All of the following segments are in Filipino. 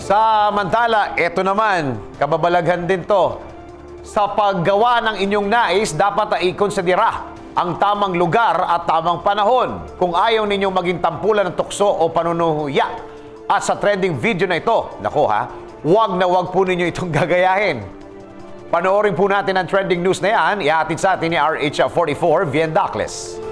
Samantala, eto naman, kababalaghan din to. Sa paggawa ng inyong nais, dapat ay ikonsidera ang tamang lugar at tamang panahon kung ayaw ninyong maging tampulan ng tukso o panunuhuya. At sa trending video na ito, nako ha, wag na wag po ninyo itong gagayahin. Panoorin po natin ang trending news na yan, ihatid sa atin ni RH44, Vien Dacles.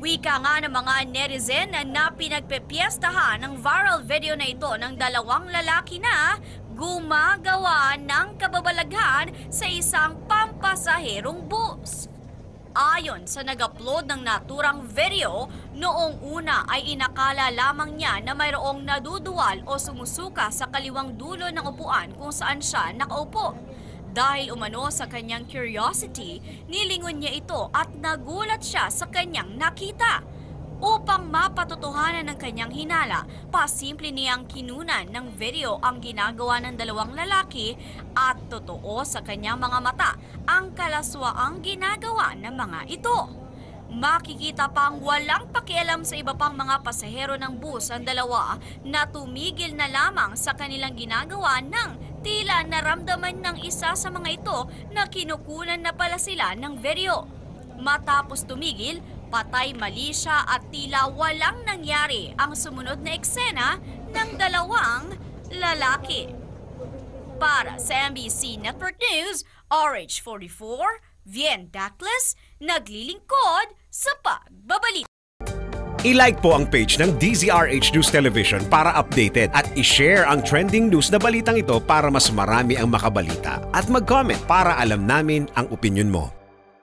Wika nga ng mga netizen na pinagpepiestahan ng viral video na ito ng dalawang lalaki na gumagawa ng kababalaghan sa isang pampasaherong bus. Ayon sa nag-upload ng naturang video, noong una ay inakala lamang niya na mayroong naduduwal o sumusuka sa kaliwang dulo ng upuan kung saan siya nakaupo. Dahil umano sa kanyang curiosity, nilingon niya ito at nagulat siya sa kanyang nakita. Upang mapatotohanan ng kanyang hinala, pasimple niyang kinunan ng video ang ginagawa ng dalawang lalaki at totoo sa kanyang mga mata ang kalaswaang ginagawa ng mga ito. Makikita pang walang pakialam sa iba pang mga pasahero ng bus ang dalawa na tumigil na lamang sa kanilang ginagawa ng tila naramdaman ng isa sa mga ito na kinukunan na pala sila ng video. Matapos tumigil, patay mali siya at tila walang nangyari ang sumunod na eksena ng dalawang lalaki. Para sa MBC Network News, RH44, Vien Dacles, naglilingkod sa pagbabalita. I-like po ang page ng DZRH News Television para updated at i-share ang trending news na balitang ito para mas marami ang makabalita. At mag-comment para alam namin ang opinion mo.